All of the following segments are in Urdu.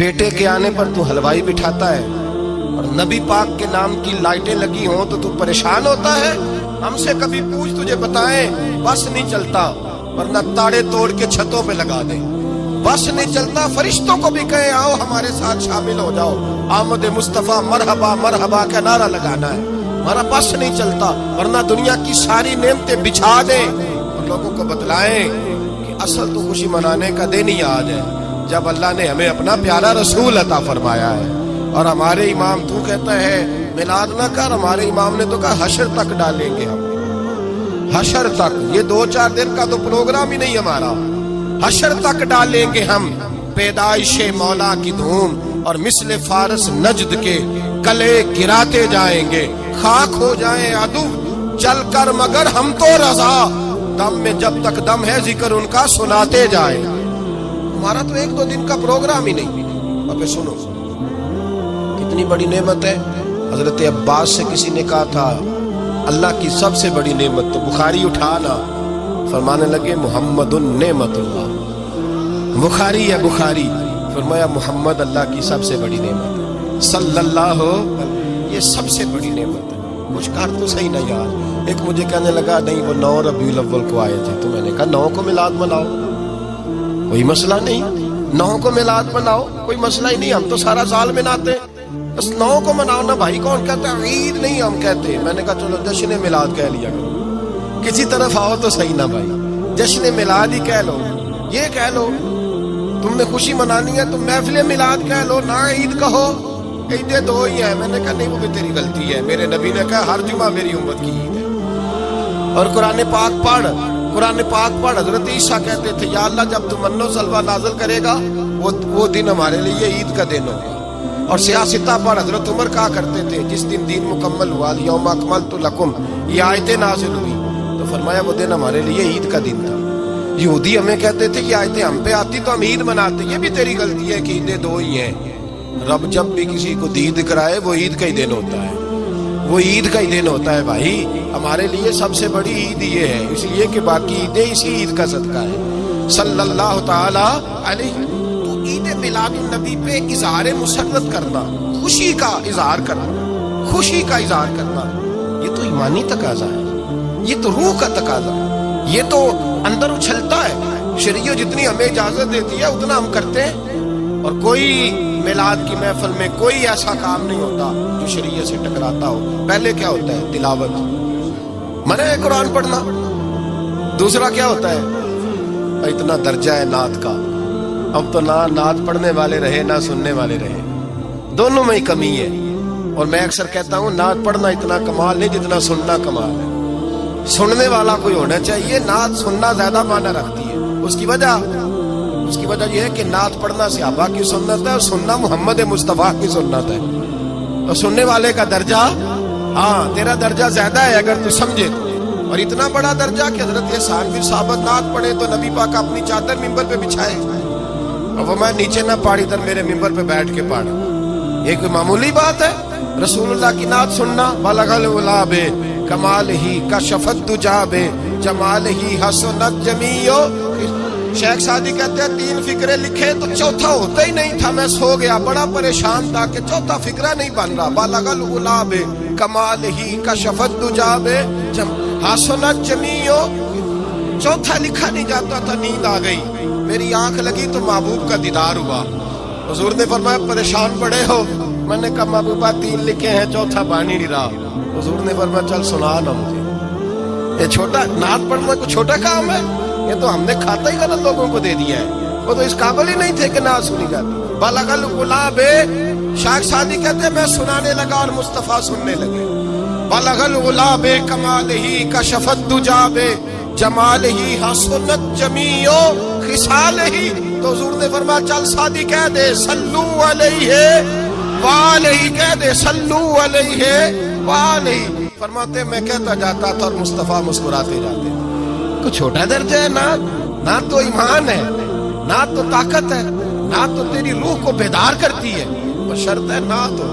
بیٹے کے آنے پر تو حلوائی بٹھاتا ہے اور نبی پاک کے نام کی لائٹیں لگی ہوں تو پریشان ہوتا ہے. ہم سے کبھی پوچھ تجھے بتائیں بس نہیں چلتا ورنہ تاڑے توڑ کے چھتوں پہ لگا دیں. بس نہیں چلتا فرشتوں کو بھی کہیں آؤ ہمارے ساتھ شامل ہو جاؤ, آمد مصطفیٰ مرحبا مرحبا کا نعرہ لگانا ہے. ہمارا بس نہیں چلتا ورنہ دنیا کی ساری نعمتیں بچھا دیں اور لوگوں کو بتلائیں کہ اصل تو خوشی منانے کا دن ہی آج ہے جب اللہ نے ہمیں اپنا پیارا رسول عطا فرمایا ہے. اور ہمارے امام تو کہتا ہے میلاد نہ کر, ہمارے امام نے تو کہا حشر تک ڈالیں گے ہم, حشر تک. یہ 2-4 دن کا تو پروگرام ہی نہیں ہمارا, حشر تک ڈالیں گے ہم پیدائش مولا کی دھوم اور مثل فارس نجد کے گلے گراتے جائیں گے. خاک ہو جائیں عدو چل کر مگر ہم تو رضا, دم میں جب تک دم ہے ذکر ان کا سناتے جائیں. ہمارا تو 1-2 دن کا پروگرام ہی نہیں. اب سنو کتنی بڑی نعمت ہے. حضرت عباس سے کسی نے کہا تھا اللہ کی سب سے بڑی نعمت, تو بخاری اٹھانا, فرمانے لگے محمد النعمت اللہ. بخاری یا بخاری, فرمایا محمد اللہ کی سب سے بڑی نعمت ہے, صلی اللہ ہو, یہ سب سے بڑی نعمت ہے. کچھ کر تو صحیح نہ یار. ایک مجھے کہنے لگا نہیں وہ 9 ربیع الاول کو آئے تھے, تو میں نے کہا 9 کو میلاد مناؤ, کوئی مسئلہ نہیں. 9 کو میلاد مناؤ, کوئی مسئلہ ہی نہیں. ہم تو سارا سال مناتے, بس 9 کو مناؤ نا بھائی. کون کہتا ہے عید نہیں ہم کہتے. میں نے کہا چلو جشن میلاد کہہ لیا کرو, کسی طرف آؤ تو صحیح نا بھائی, جشن میلاد ہی کہہ لو. یہ کہہ لو تم نے خوشی منانی ہے تو محفل میلاد کہہ لو, نہ عید کہو. عیدیں 2 ہی ہیں. میں نے کہا نہیں وہ بھی تیری غلطی ہے. میرے نبی نے کہا ہر جمعہ میری امت کی عید ہے. اور قرآن پاک پڑھ, قرآن پاک پڑھ. حضرت عیسیٰ کہتے تھے یا اللہ جب تو من و سلوہ نازل کرے گا وہ دن ہمارے لیے عید کا دن ہوگا. اور سیاستہ پڑھ. حضرت عمر کہا کرتے تھے جس دن دین مکمل ہوا یوم اکملت لکم, یہ آیتیں نازل ہوئی تو فرمایا وہ دن ہمارے لیے عید کا دن تھا. یہودی ہمیں کہتے تھے یہ آیتیں ہم پہ آتی تو ہم عید مناتے. یہ بھی تیری غلطی ہے کہ عیدیں 2 ہی ہیں. رب جب بھی کسی کو دید کرائے وہ عید کا ہی دن ہوتا ہے, وہ عید کا ہی دن ہوتا ہے بھائی. ہمارے لیے سب سے بڑی عید یہ ہے, اس لیے کہ باقی عیدیں اسی عید کا صدقہ ہے صلی اللہ تعالی علیہ. تو عید میلاد النبی پہ اظہار مسرت کرنا, خوشی کا اظہار کرنا, خوشی کا اظہار کرنا, یہ تو ایمانی تقاضا ہے, یہ تو روح کا تقاضا ہے, یہ تو اندر اچھلتا ہے. شریعت جتنی ہمیں اجازت دیتی ہے اتنا ہم کرتے ہیں. اور کوئی میلاد کی محفل میں کوئی ایسا کام نہیں ہوتا جو شریعت سے ٹکراتا ہو. پہلے کیا ہوتا ہے تلاوت, منع ہے قرآن پڑھنا. دوسرا کیا ہوتا ہے اتنا درجہ ہے نعت کا. اب تو نہ نعت پڑھنے والے رہے نہ سننے والے رہے, دونوں میں ہی کمی ہے. اور میں اکثر کہتا ہوں نعت پڑھنا اتنا کمال نہیں جتنا سننا کمال ہے. سننے والا کوئی ہونا چاہیے, نعت سننا زیادہ معنی رکھتی ہے. اس کی وجہ یہ ہے کہ نعت پڑھنا صحابہ کی سنت ہے اور سننا محمد مصطفیٰ کی سنت ہے. اور سننے والے کا درجہ, ہاں تیرا درجہ زیادہ ہے اگر تو سمجھے تو. اور اتنا بڑا درجہ کہ حضرت احسان بن ثابت نعت پڑھے تو نبی پاک اپنی چادر ممبر پہ بچھائے اور وہ میں نیچے نہ پاڑی ادھر میرے ممبر پہ بیٹھ کے پاڑا. یہ کوئی معمولی بات ہے؟ رسول اللہ کی نعت سننا. بلغ العلا بے کمال ہی کشفت دجا بے جمال ہی حسنت جمیع. شیخ سعدی کہتے ہیں 3 فقرے لکھے تو چوتھا ہوتا ہی نہیں تھا. میں سو گیا, بڑا پریشان تھا کہ چوتھا فقرہ نہیں بن رہا. بلغ العلا بے کمال ہی کشفت دجا بے حسنت جمیع. چوتھا لکھا نہیں جاتا تھا, نیند آ گئی, میری آنکھ لگی تو محبوب کا دیدار ہوا. حضور نے فرمایا پریشان پڑے ہو؟ میں نے کہا محبوبہ 3 لکھے ہیں چوتھا بن ہی نہیں رہا. حضور نے فرمایا چل سنا نا مجھے. یہ چھوٹا نعت پڑھنا کوئی چھوٹا کام ہے؟ یہ تو ہم نے کھاتا ہی غلط لوگوں کو دے دیا ہے. وہ تو اس قابل ہی نہیں تھے کہ نعت سنی جاتی. بلغ العلا بے, شیخ سعدی کہتے ہیں میں سنانے لگا اور مصطفیٰ سننے لگے. بلغ العلا بے کمال ہی کشفت دجا بے جمال ہی حسنت جمیع خصال ہی. تو حضور نے فرمایا چل سعدی کہہ دے صلو علیہ وآلہ, کہہ دے صلو علیہ وآلہ. فرماتے میں کہتا جاتا تھا اور مصطفیٰ مسکراتے جاتے. کچھ چھوٹا درجہ ہے نہ تو ایمان ہے, نہ تو طاقت ہے, نہ تو تیری روح کو بیدار کرتی ہے. اور شرط ہے نہ تو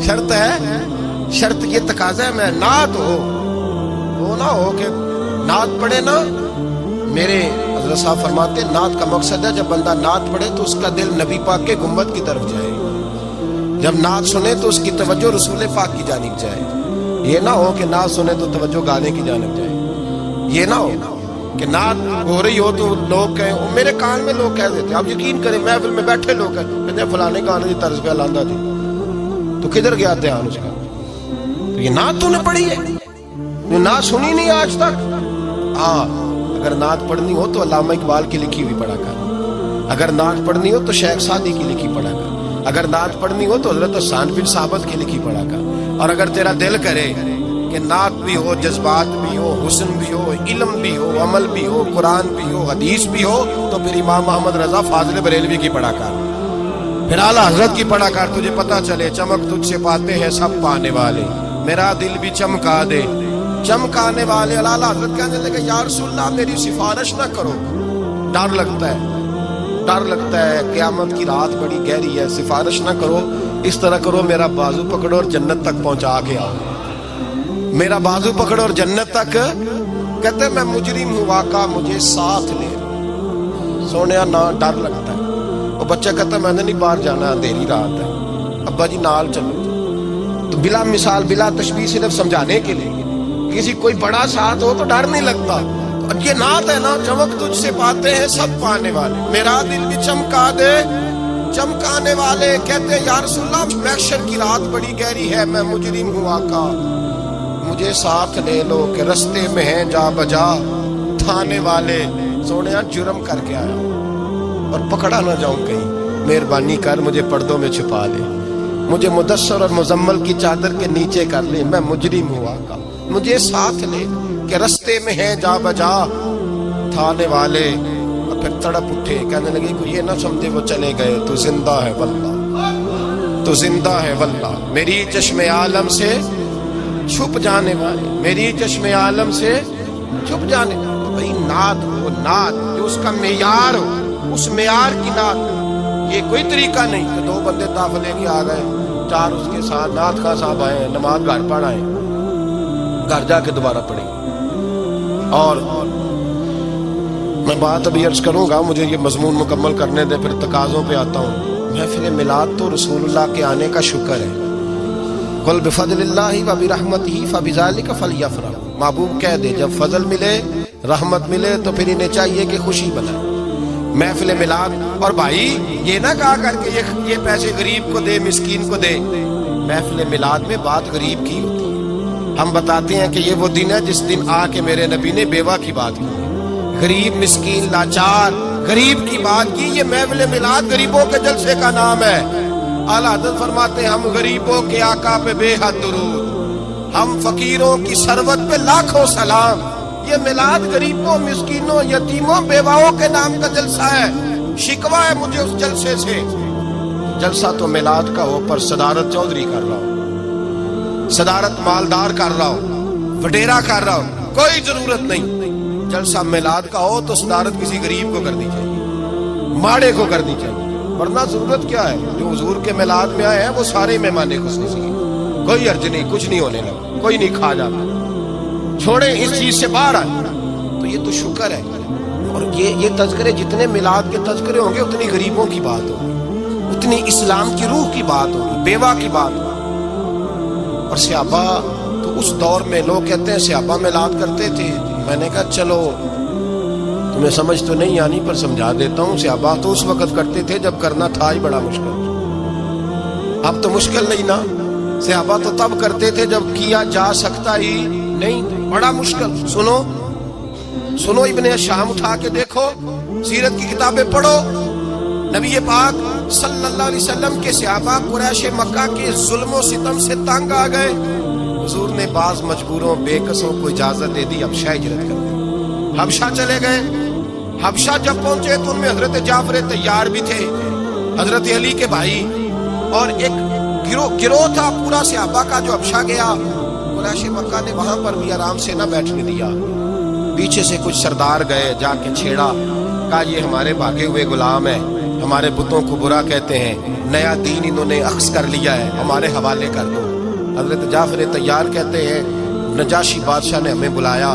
شرط ہے, شرط یہ تقاضا ہے میں نعت ہو, وہ نہ ہو کہ نعت پڑھے نا. میرے حضرت حضرت صاحب فرماتے ہیں نعت کا مقصد ہے جب بندہ نعت پڑھے تو اس کا دل نبی پاک کے گنبد کی طرف جائے، جب نعت سنے تو اس کی توجہ رسول پاک کی جانب جائے. یہ نہ ہو کہ نعت سنے تو توجہ گانے کی جانب جائے. یہ نہ ہو کہ نعت ہو رہی ہو تو لوگ کہیں میرے کان میں لوگ کہہ دیتے ہیں. آپ یقین کریں محفل میں بیٹھے لوگ کہتے ہیں فلانے گانے کی طرز پہ لاندہ تھی، تو کدھر گیا دھیان اس کا؟ تو یہ نعت تو نے پڑھی ہے، نعت سنی نہیں آج تک. ہاں اگر نعت پڑھنی ہو تو علامہ اقبال کی لکھی ہوئی پڑھا کر، اگر نعت پڑھنی ہو تو شیخ سعدی کی لکھی پڑھا کر، اگر نعت پڑھنی ہو تو حضرت حسان بن ثابت کی لکھی پڑھا کر. اور اگر تیرا دل کرے کہ نعت بھی ہو، جذبات بھی ہو، حسن بھی ہو، علم بھی ہو، عمل بھی ہو، قرآن بھی ہو، حدیث بھی ہو، تو پھر امام محمد رضا فاضل بریلوی کی پڑھا کر، پھر اعلیٰ حضرت کی پڑھا کر. تجھے پتا چلے چمک تجھ سے پاتے ہیں سب پانے والے، میرا دل بھی چمکا دے چمکانے والے. اعلیٰ حضرت کہنے لگے یا رسول اللہ میری سفارش نہ کرو، ڈر لگتا ہے، ڈر لگتا ہے، قیامت کی رات بڑی گہری ہے، سفارش نہ کرو، اس طرح کرو میرا بازو پکڑو اور جنت تک پہنچا کے آؤ، میرا بازو پکڑو اور جنت تک. کہتے میں مجرم ہوں آقا مجھے ساتھ لے. سونیا نہ ڈر لگتا ہے. وہ بچہ کہتا ہے میں نے نہیں باہر جانا، اندھیری رات ہے. ابا جی نال چلو. تو بلا مثال بلا تشبیہ صرف سمجھانے کے لیے، کسی کوئی بڑا ساتھ ہو تو ڈر نہیں لگتا. یہ نعت ہے نا، چمک تجھ سے پاتے ہیں سب پانے والے، میرا دل بھی چمکا دے چمکانے والے. کہتے ہیں یا رسول اللہ محشر کی رات بڑی گہری ہے، میں مجرم ہوں آقا مجھے ساتھ لے لو کہ رستے میں ہیں جا بجا تھانے والے. سونیا جرم کر کے آیا اور پکڑا نہ جاؤں کہیں، مہربانی کر مجھے پردوں میں چھپا لے، مجھے مدثر اور مزمل کی چادر کے نیچے کر لے، میں مجرم ہوں آقا مجھے ساتھ لے کہ رستے میں ہیں جا بجا تھانے والے. اور پھر تڑپ اٹھے، کہنے لگے کوئی یہ نہ سمجھے وہ چلے گئے، تو زندہ ہے واللہ تو زندہ ہے واللہ، میری چشم عالم سے چھپ جانے والے، میری چشم عالم سے چھپ جانے. تو بھئی نعت وہ نعت جو اس کا معیار ہو، اس معیار کی نعت. یہ کوئی طریقہ نہیں کہ دو بندے تحفہ لے کے آ گئے، چار اس کے ساتھ نعت خاں صاحب آئے، نماز گھر پڑھ آئے، گھر جا کے دوبارہ پڑھیں. اور میں بات ابھی عرض کروں گا، مجھے یہ مضمون مکمل کرنے دے پھر تقاضوں پہ آتا ہوں. محفل میلاد تو رسول اللہ کے آنے کا شکر ہے. قل بفضل اللہ وبرحمتہ فبذلک فلیفرحوا. محبوب کہہ دے جب فضل ملے رحمت ملے تو پھر انہیں چاہیے کہ خوشی بنائے. محفل میلاد، اور بھائی یہ نہ کہا کر کے یہ پیسے غریب کو دے مسکین کو دے. محفل میلاد میں بات غریب کی ہوتی ہے. ہم بتاتے ہیں کہ یہ وہ دن ہے جس دن آ کے میرے نبی نے بیوہ کی بات کی، غریب مسکین لاچار غریب کی بات کی. یہ محفل میلاد غریبوں کے جلسے کا نام ہے. اعلیٰ حضرت فرماتے ہیں ہم غریبوں کے آقا پہ بے حد درود، ہم فقیروں کی ثروت پہ لاکھوں سلام. یہ میلاد غریبوں مسکینوں یتیموں بیواؤں کے نام کا جلسہ ہے. شکوہ ہے مجھے اس جلسے سے. جلسہ تو میلاد کا ہو پر صدارت چودھری کر رہا ہو، صدارت مالدار کر رہا ہو، وڈیرا کر رہا ہو، کوئی ضرورت نہیں. جلسہ میلاد کا ہو تو صدارت کسی غریب کو کرنی چاہیے، ماڑے کو کرنی چاہیے. ورنہ ضرورت کیا ہے؟ جو حضور کے میلاد میں آئے ہیں وہ سارے مہمان خصوصی ہیں، کوئی عرض نہیں، کچھ نہیں ہونے لگا، کوئی نہیں کھا جاتا. چھوڑیں اس چیز سے باہر آئے تو یہ تو شکر ہے. اور یہ تذکرے جتنے میلاد کے تذکرے ہوں گے اتنی غریبوں کی بات ہوگی، اتنی اسلام کی روح کی بات ہوگی، بیوہ کی بات ہوگی. اور صحابہ تو اس دور میں لوگ کہتے ہیں صحابہ میلاد کرتے تھے. میں نے کہا چلو تمہیں سمجھ تو نہیں آنی پر سمجھا دیتا ہوں. صحابہ تو اس وقت کرتے تھے جب کرنا تھا ہی بڑا مشکل. اب تو مشکل نہیں نا. صحابہ تو تب کرتے تھے جب کیا جا سکتا ہی نہیں، بڑا مشکل. سنو ابن شام اٹھا کے دیکھو، سیرت کی کتابیں پڑھو. نبی پاک صلی اللہ علیہ وسلم کے صحابہ قریش مکہ کے ظلم و ستم سے تنگ آ گئے. حضور نے بعض مجبوروں بے کسوں کو اجازت دے دی، حبشہ ہجرت کر دی، حبشہ چلے گئے. حبشہ جب پہنچے تو ان میں حضرت جعفر طیار بھی تھے، حضرت علی کے بھائی، اور ایک گروہ تھا پورا صحابہ کا جو حبشہ گیا. قریش مکہ نے وہاں پر بھی آرام سے نہ بیٹھنے دیا. پیچھے سے کچھ سردار گئے، جا کے چھیڑا، کہا یہ ہمارے بھاگے ہوئے غلام ہیں، ہمارے بتوں کو برا کہتے ہیں، نیا دین انہوں نے اخذ کر لیا ہے، ہمارے حوالے کر دو. حضرت جعفر طیار کہتے ہیں نجاشی بادشاہ نے ہمیں بلایا،